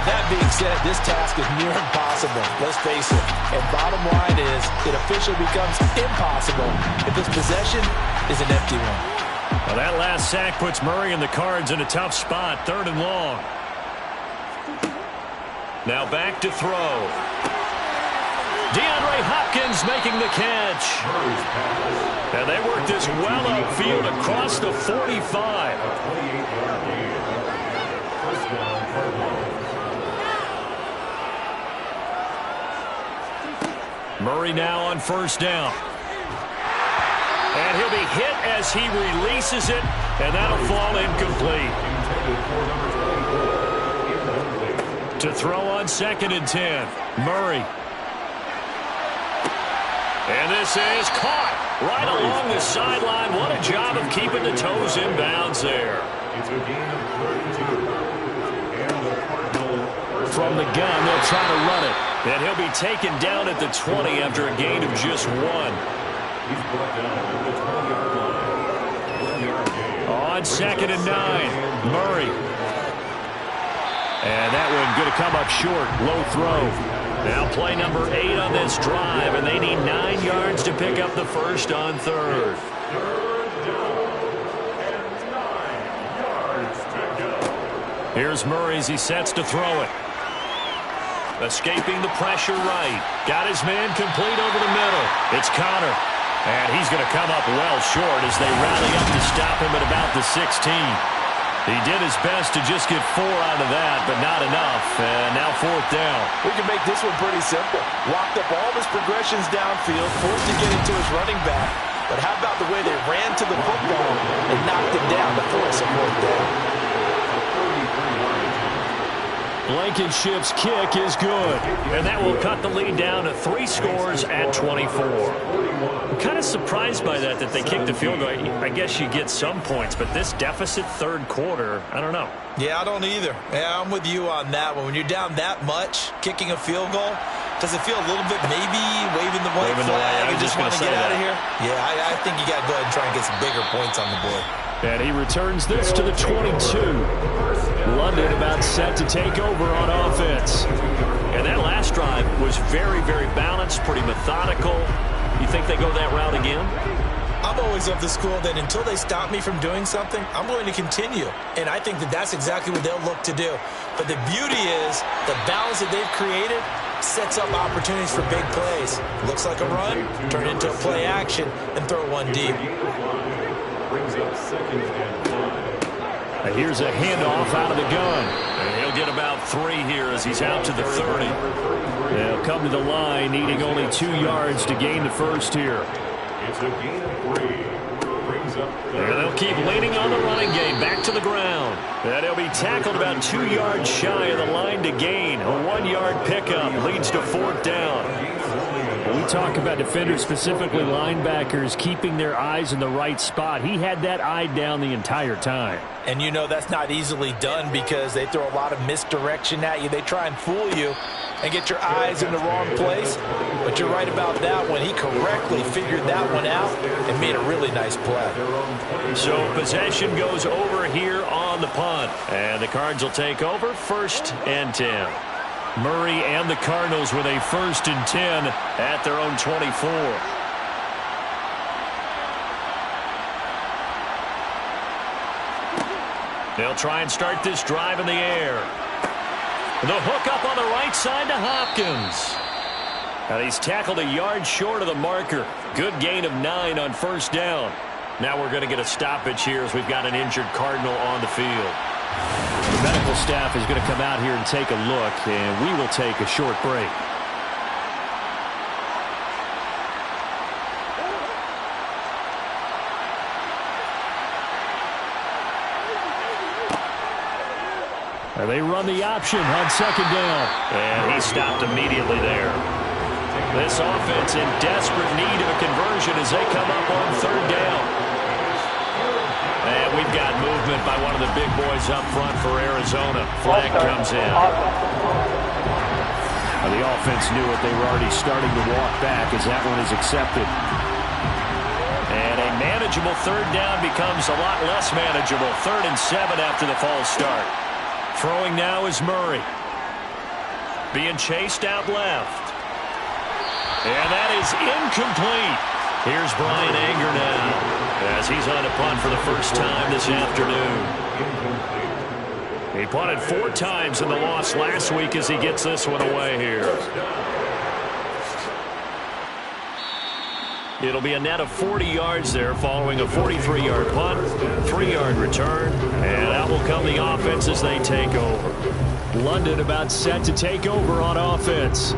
With that being said, this task is near impossible. Let's face it. And bottom line is, it officially becomes impossible if this possession is an empty one. Well, that last sack puts Murray and the Cards in a tough spot, 3rd and long. Now back to throw. DeAndre Hopkins making the catch. And they work this well upfield across the 45. Murray now on 1st down. And he'll be hit as he releases it, and that'll fall incomplete. To throw on 2nd and 10, Murray. And this is caught right along the sideline. What a job of keeping the toes in bounds there. From the gun, they'll try to run it. And he'll be taken down at the 20 after a gain of just 1. On 2nd and 9, Murray. And that one going to come up short. Low throw. Now play number 8 on this drive, and they need 9 yards to pick up the first on 3rd. Here's Murray as he sets to throw it. Escaping the pressure right. Got his man complete over the middle. It's Connor. And he's going to come up well short as they rally up to stop him at about the 16. He did his best to just get 4 out of that, but not enough. And now 4th down. We can make this one pretty simple. Locked up all of his progressions downfield, forced to get into his running back. But how about the way they ran to the football and knocked him down to force a 4th down? Blankenship's kick is good. And that will cut the lead down to 3 scores at 24. I'm kind of surprised by that they kicked the field goal. I guess you get some points, but this deficit 3rd quarter, I don't know. Yeah, I don't either. Yeah, I'm with you on that one. When you're down that much, kicking a field goal, does it feel a little bit maybe waving the white flag and just want to get out of here? Yeah, I think you got to go ahead and try and get some bigger points on the board. And he returns this to the 22. London about set to take over on offense. And that last drive was very, very balanced, pretty methodical. You think they go that route again? I'm always of the school that until they stop me from doing something, I'm going to continue. And I think that that's exactly what they'll look to do. But the beauty is the balance that they've created sets up opportunities for big plays. Looks like a run, turn into a play action, and throw one deep. And here's a handoff out of the gun. And he'll get about 3 here as he's out to the 30. They'll come to the line, needing only 2 yards to gain the first here. It's a gain of 3. And they'll keep leaning on the running game, back to the ground. And he'll be tackled about 2 yards shy of the line to gain. A 1-yard pickup leads to 4th down. We talk about defenders, specifically linebackers, keeping their eyes in the right spot. He had that eye down the entire time. And you know that's not easily done because they throw a lot of misdirection at you. They try and fool you and get your eyes in the wrong place. But you're right about that one. He correctly figured that one out and made a really nice play. So possession goes over here on the punt. And the Cards will take over 1st and 10. Murray and the Cardinals with a 1st and 10 at their own 24. They'll try and start this drive in the air. The hook up on the right side to Hopkins. And he's tackled a yard short of the marker. Good gain of 9 on 1st down. Now we're going to get a stoppage here as we've got an injured Cardinal on the field. The medical staff is going to come out here and take a look, and we will take a short break. And they run the option on 2nd down. And he stopped immediately there. This offense in desperate need of a conversion as they come up on 3rd down. And we've got movement by one of the big boys up front for Arizona. Flag comes in. And the offense knew it. They were already starting to walk back as that one is accepted. And a manageable 3rd down becomes a lot less manageable. 3rd and 7 after the false start. Throwing now is Murray. Being chased out left. And that is incomplete. Here's Brian Anger now as he's on a punt for the first time this afternoon. He punted 4 times in the loss last week as he gets this one away here. It'll be a net of 40 yards there following a 43-yard punt, 3-yard return, and out will come the offense as they take over. London about set to take over on offense.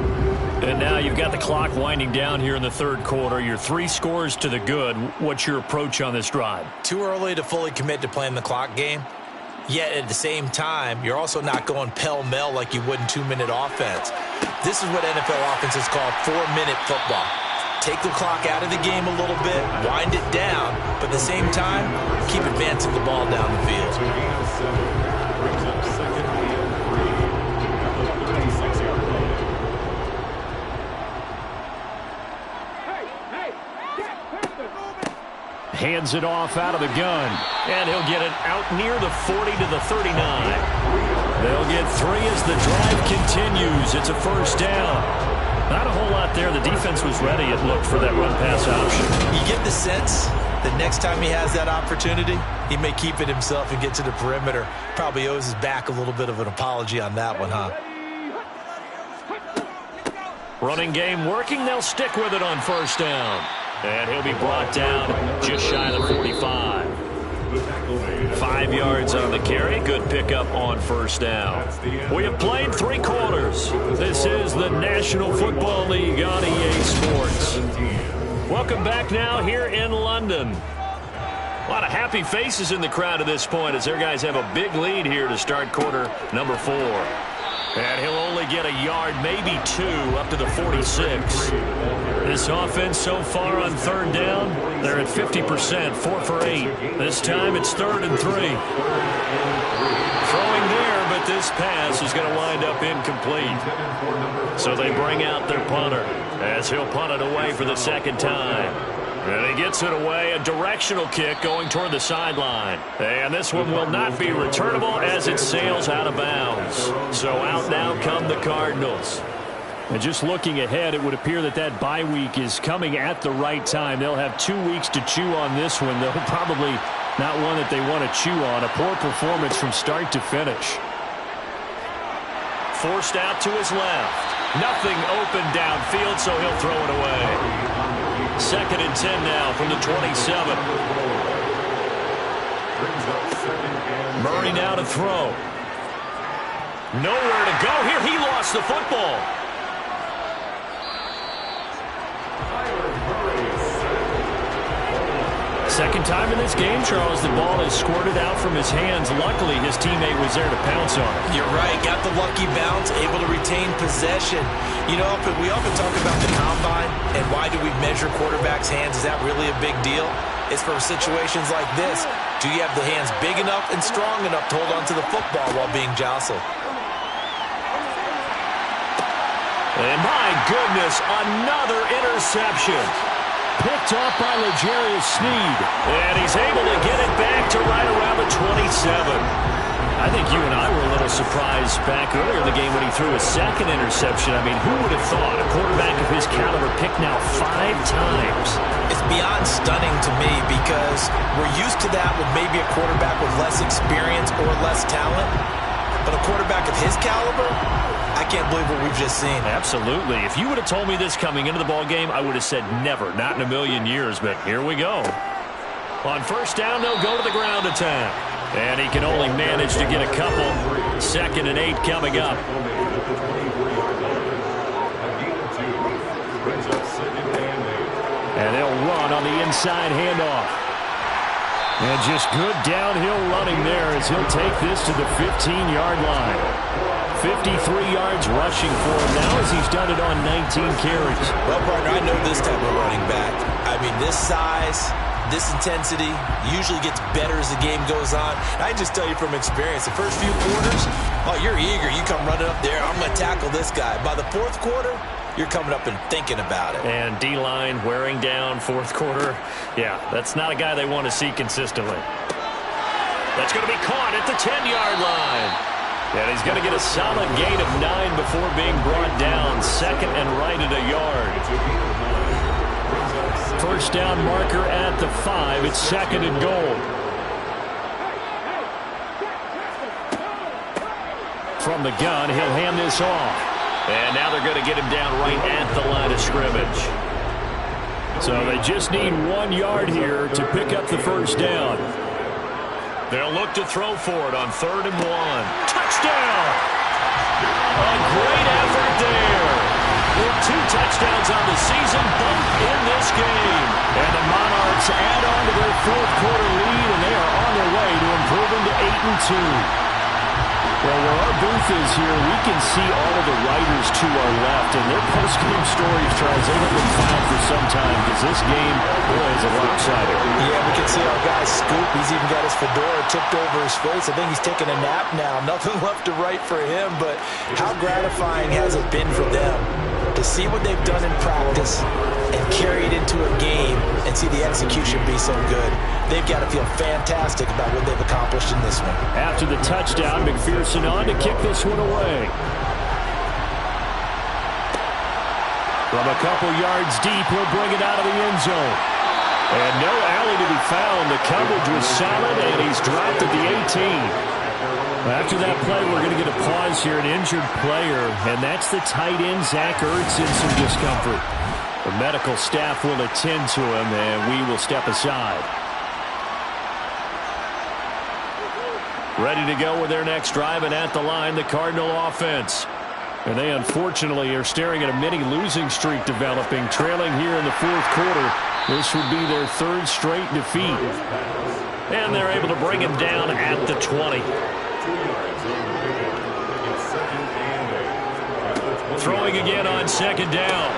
And now you've got the clock winding down here in the 3rd quarter. Your 3 scores to the good. What's your approach on this drive? Too early to fully commit to playing the clock game. Yet at the same time, you're also not going pell-mell like you would in 2-minute offense. This is what NFL offenses call 4-minute football. Take the clock out of the game a little bit, wind it down, but at the same time, keep advancing the ball down the field. Hands it off out of the gun. And he'll get it out near the 40 to the 39. They'll get 3 as the drive continues. It's a 1st down. Not a whole lot there. The defense was ready, it looked, for that run-pass option. You get the sense that next time he has that opportunity, he may keep it himself and get to the perimeter. Probably owes his back a little bit of an apology on that one, huh? Running game working. They'll stick with it on 1st down. And he'll be brought down just shy of the 45. 5 yards on the carry. Good pickup on 1st down. We have played 3 quarters. This is the National Football League on EA Sports. Welcome back now here in London. A lot of happy faces in the crowd at this point as their guys have a big lead here to start quarter number 4. And he'll only get a yard, maybe 2, up to the 46. This offense so far on 3rd down, they're at 50%, 4 for 8. This time it's 3rd and 3. Throwing there, but this pass is going to wind up incomplete. So they bring out their punter as he'll punt it away for the 2nd time. And he gets it away, a directional kick going toward the sideline. And this one will not be returnable as it sails out of bounds. So out now come the Cardinals. And just looking ahead, it would appear that that bye week is coming at the right time. They'll have 2 weeks to chew on this one, though probably not one that they want to chew on. A poor performance from start to finish. Forced out to his left. Nothing open downfield, so he'll throw it away. 2nd and 10 now from the 27. Murray now to throw. Nowhere to go here. He lost the football. Second time in this game, Charles, the ball is squirted out from his hands. Luckily, his teammate was there to pounce on it. You're right. Got the lucky bounce, able to retain possession. You know, we often talk about the combine and why do we measure quarterbacks' hands. Is that really a big deal? It's for situations like this. Do you have the hands big enough and strong enough to hold on to the football while being jostled? And my goodness, another interception. Picked off by L'Jarius Sneed. And he's able to get it back to right around the 27. I think you and I were a little surprised back earlier in the game when he threw his second interception. I mean, who would have thought a quarterback of his caliber picked now 5 times? It's beyond stunning to me because we're used to that with maybe a quarterback with less experience or less talent. But a quarterback of his caliber, I can't believe what we've just seen. Absolutely. If you would have told me this coming into the ball game, I would have said never, not in a million years. But here we go. On first down, they'll go to the ground attack. And he can only manage to get a couple. 2nd and 8 coming up. And they'll run on the inside handoff. And just good downhill running there as he'll take this to the 15-yard line. 53 yards rushing for him now as he's done it on 19 carries. Well, partner, I know this type of running back. I mean, this size, this intensity usually gets better as the game goes on. I just tell you from experience, the first few quarters, oh, you're eager. You come running up there, I'm going to tackle this guy. By the 4th quarter, you're coming up and thinking about it. And D-line wearing down 4th quarter. Yeah, that's not a guy they want to see consistently. That's going to be caught at the 10-yard line. And he's going to get a solid gain of 9 before being brought down. 2nd and right at a yard. First down marker at the 5. It's 2nd and goal. From the gun, he'll hand this off. And now they're going to get him down right at the line of scrimmage. So they just need 1 yard here to pick up the first down. They'll look to throw for it on 3rd and 1. Touchdown! A great effort there. With 2 touchdowns on the season, both in this game. And the Monarchs add on to their 4th quarter lead, and they are on their way to improving to 8-2. Well, where our booth is here, we can see all of the writers to our left, and their post-game stories, Charles, they have been filed for some time because this game really is a lopsided. Yeah, we can see our guy Scoop. He's even got his fedora tipped over his face. I think he's taking a nap now. Nothing left to write for him, but how gratifying has it been for them to see what they've done in practice and carry it into a game and see the execution be so good. They've got to feel fantastic about what they've accomplished in this one. After the touchdown, McPherson on to kick this one away. From a couple yards deep, he'll bring it out of the end zone. And no alley to be found. The coverage was solid, and he's dropped at the 18. After that play, we're going to get a pause here, an injured player, and that's the tight end, Zach Ertz, in some discomfort. The medical staff will attend to him, and we will step aside. Ready to go with their next drive, and at the line, the Cardinal offense. And they unfortunately are staring at a mini losing streak developing, trailing here in the 4th quarter. This would be their 3rd straight defeat. And they're able to bring him down at the 20. Throwing again on 2nd down.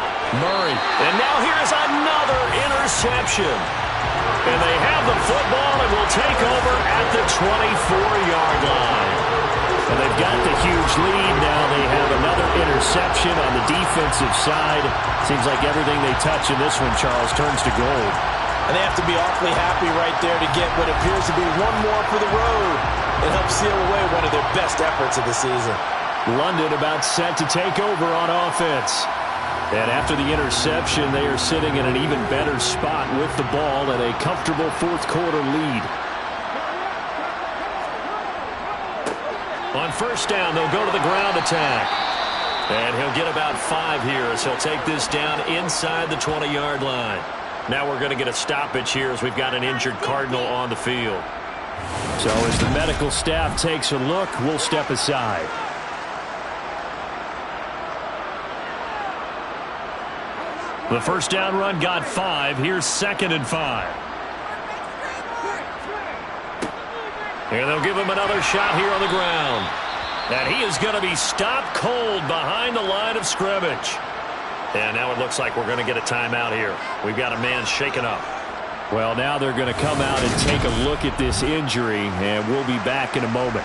Murray. And now here's another interception. And they have the football and will take over at the 24-yard line. And they've got the huge lead. Now they have another interception on the defensive side. Seems like everything they touch in this one, Charles, turns to gold. And they have to be awfully happy right there to get what appears to be one more for the road and help seal away one of their best efforts of the season. London about set to take over on offense. And after the interception, they are sitting in an even better spot with the ball and a comfortable 4th quarter lead. On first down, they'll go to the ground attack. And he'll get about 5 here as he'll take this down inside the 20-yard line. Now we're going to get a stoppage here as we've got an injured Cardinal on the field. So as the medical staff takes a look, we'll step aside. The first down run got 5. Here's 2nd and 5. And they'll give him another shot here on the ground. And he is going to be stopped cold behind the line of scrimmage. And now it looks like we're going to get a timeout here. We've got a man shaken up. Well, now they're going to come out and take a look at this injury, and we'll be back in a moment.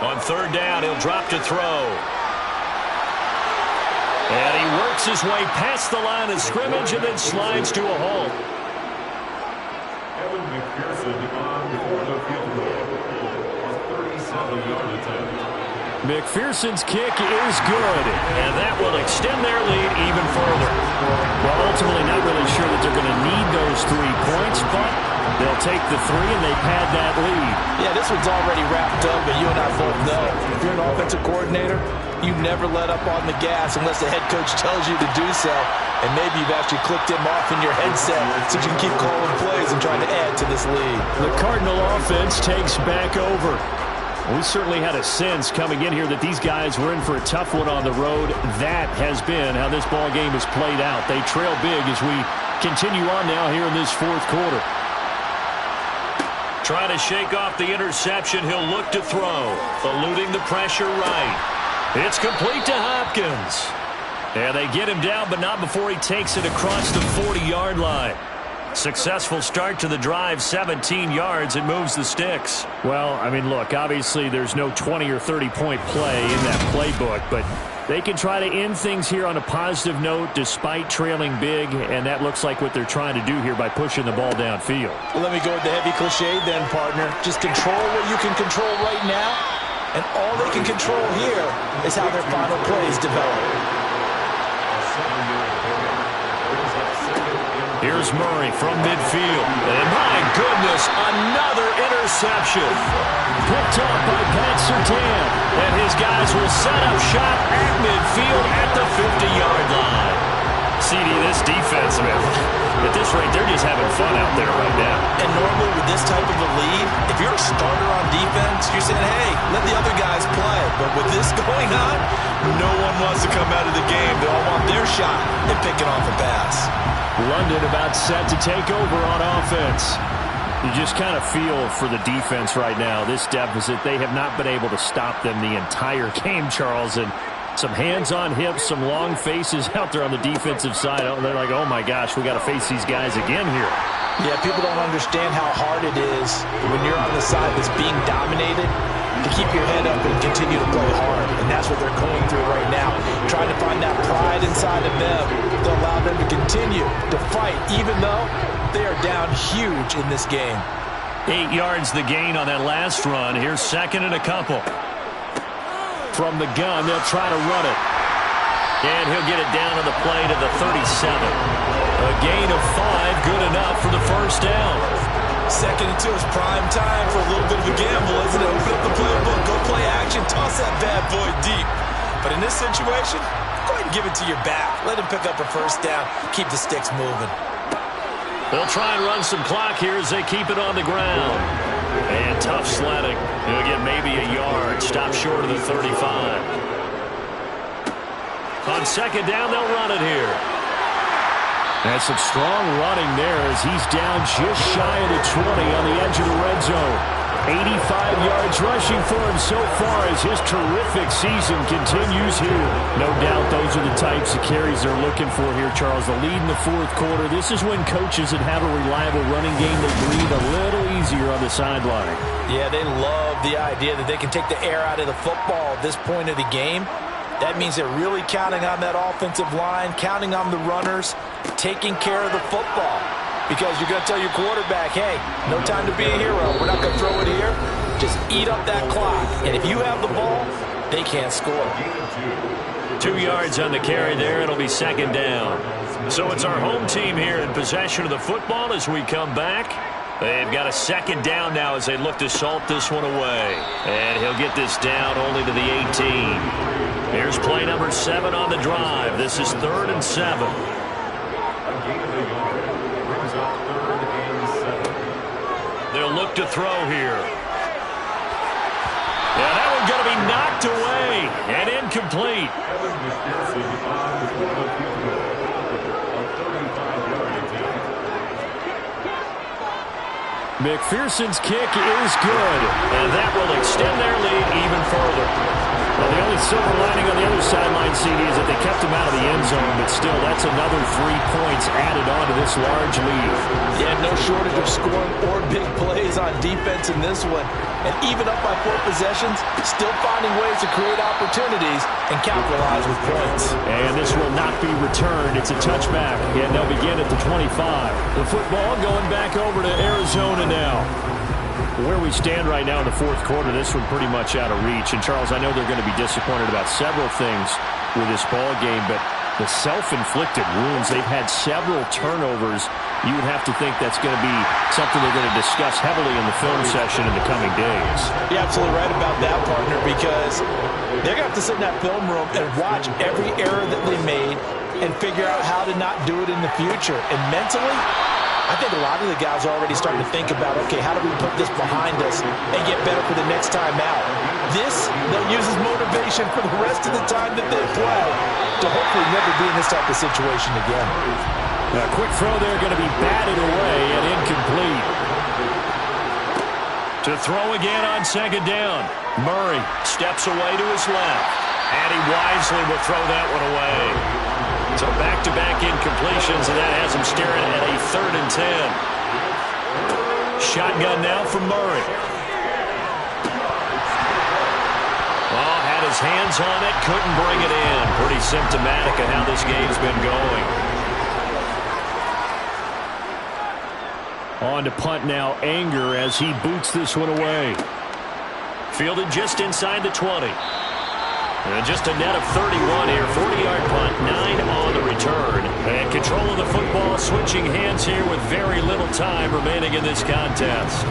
On third down, he'll drop to throw. And he works his way past the line of scrimmage and then slides to a halt. McPherson's kick is good, and that will extend their lead even further. Well, ultimately not really sure that they're going to need those 3 points, but they'll take the 3 and they pad that lead. Yeah, this one's already wrapped up, but you and I both know if you're an offensive coordinator, you never let up on the gas unless the head coach tells you to do so. And maybe you've actually clicked him off in your headset so you can keep calling plays and trying to add to this lead. The Cardinal offense takes back over. We certainly had a sense coming in here that these guys were in for a tough one on the road. That has been how this ball game has played out. They trail big as we continue on now here in this fourth quarter. Trying to shake off the interception. He'll look to throw. Eluding the pressure right. It's complete to Hopkins. And they get him down, but not before he takes it across the 40-yard line. Successful start to the drive, 17 yards, and moves the sticks. Well, I mean, look, obviously there's no 20 or 30-point play in that playbook, but they can try to end things here on a positive note despite trailing big, and that looks like what they're trying to do here by pushing the ball downfield. Well, let me go with the heavy cliche then, partner. Just control what you can control right now, and all they can control here is how their final plays develop. Here's Murray from midfield. And my goodness, another interception. Picked up by Pat Surtain. And his guys will set up shop at midfield at the 50-yard line. CD, this defense, man, at this rate, they're just having fun out there right now. And normally with this type of a lead, if you're a starter on defense, you're saying, hey, let the other guys play. But with this going on, no one wants to come out of the game. They all want their shot at picking off a pass. London about set to take over on offense. You just kind of feel for the defense right now. This deficit, they have not been able to stop them the entire game, Charles. And some hands on hips, some long faces out there on the defensive side. They're like, oh my gosh, we got to face these guys again here. Yeah, people don't understand how hard it is when you're on the side that's being dominated to keep your head up and continue to play hard. And that's what they're going through right now. Trying to find that pride inside of them to allow them to continue to fight, even though they are down huge in this game. 8 yards the gain on that last run. Here's second and a couple. From the gun, they'll try to run it. And he'll get it down on the play to the 37. A gain of 5, good enough for the first down. Second and 2 is prime time for a little bit of a gamble, isn't it? Open up the playbook, go play action, toss that bad boy deep. But in this situation, go ahead and give it to your back. Let him pick up a first down, keep the sticks moving. They'll try and run some clock here as they keep it on the ground. And tough sledding. He'll get maybe a yard. Stop short of the 35. On second down, they'll run it here. And some strong running there as he's down just shy of the 20 on the edge of the red zone. 85 yards rushing for him so far as his terrific season continues here. No doubt those are the types of carries they're looking for here, Charles. The lead in the fourth quarter. This is when coaches that have a reliable running game, they breathe a little easier on the sideline. Yeah, they love the idea that they can take the air out of the football at this point of the game. That means they're really counting on that offensive line, counting on the runners, taking care of the football. Because you're going to tell your quarterback, hey, no time to be a hero. We're not going to throw it here. Just eat up that clock. And if you have the ball, they can't score. 2 yards on the carry there. It'll be second down. So it's our home team here in possession of the football as we come back. They've got a second down now as they look to salt this one away. And he'll get this down only to the 18. Here's play number 7 on the drive. This is 3rd and 7. They'll look to throw here. Yeah, that one's going to be knocked away and incomplete. McPherson's kick is good, and that will extend their lead even further. Well, the only silver lining on the other sideline, CD, is that they kept him out of the end zone, but still, that's another 3 points added on to this large lead. Yeah, no shortage of scoring or big plays on defense in this one. And even up by 4 possessions, still finding ways to create opportunities and capitalize with points. And this will not be returned. It's a touchback, and they'll begin at the 25. The football going back over to Arizona now. Where we stand right now in the fourth quarter, this one pretty much out of reach. And, Charles, I know they're going to be disappointed about several things with this ball game, but the self-inflicted wounds, they've had several turnovers. You would have to think that's going to be something they're going to discuss heavily in the film session in the coming days. You're absolutely right about that, partner, because they're going to have to sit in that film room and watch every error that they made and figure out how to not do it in the future. And mentally, I think a lot of the guys are already starting to think about, okay, how do we put this behind us and get better for the next time out? This, they'll use as motivation for the rest of the time that they play to hopefully never be in this type of situation again. A quick throw there, going to be batted away and incomplete. To throw again on second down. Murray steps away to his left, and he wisely will throw that one away. So back-to-back incompletions, and that has him staring at a 3rd and 10. Shotgun now from Murray. Oh, had his hands on it, couldn't bring it in. Pretty symptomatic of how this game's been going. On to punt now, Anger, as he boots this one away. Fielded just inside the 20. And just a net of 31 here. 40-yard punt, 9 on the return. And control of the football, switching hands here with very little time remaining in this contest.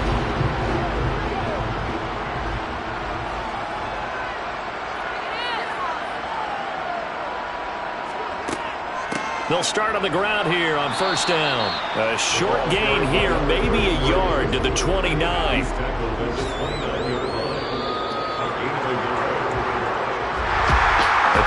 They'll start on the ground here on first down. A short gain here, maybe a yard to the 29.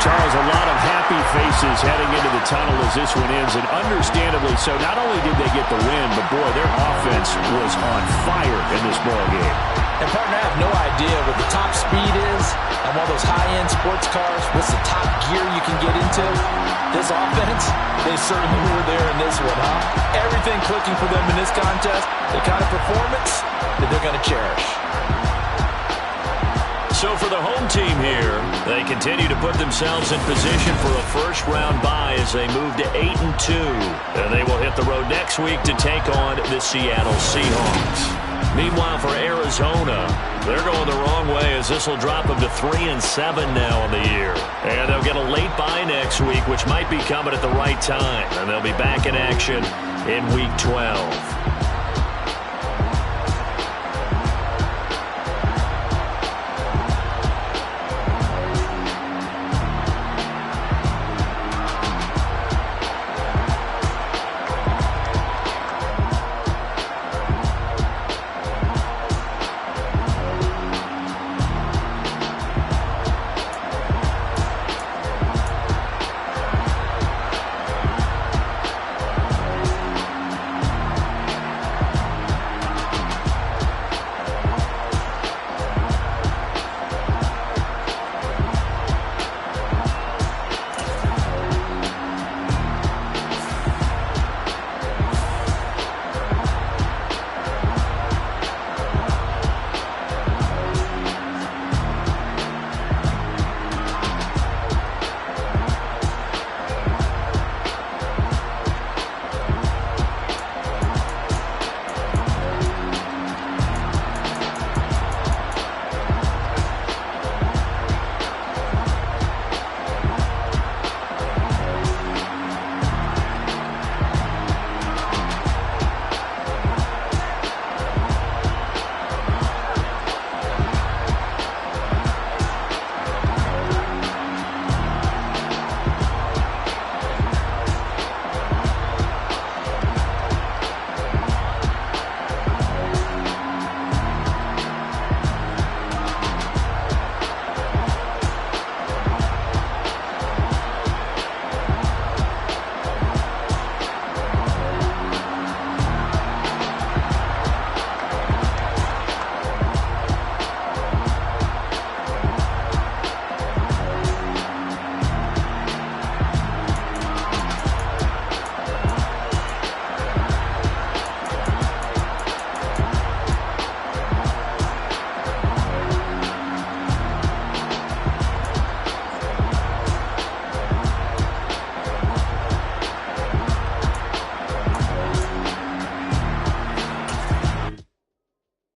Charles, a lot of happy faces heading into the tunnel as this one ends, and understandably so. Not only did they get the win, but, boy, their offense was on fire in this ball game. And, partner, I have no idea what the top speed is on one of those high-end sports cars. What's the top gear you can get into? This offense, they certainly were there in this one, huh? Everything clicking for them in this contest, the kind of performance that they're going to cherish. So for the home team here, they continue to put themselves in position for a first-round bye as they move to 8-2. And they will hit the road next week to take on the Seattle Seahawks. Meanwhile, for Arizona, they're going the wrong way as this will drop them to 3-7 now on the year. And they'll get a late bye next week, which might be coming at the right time. And they'll be back in action in Week 12.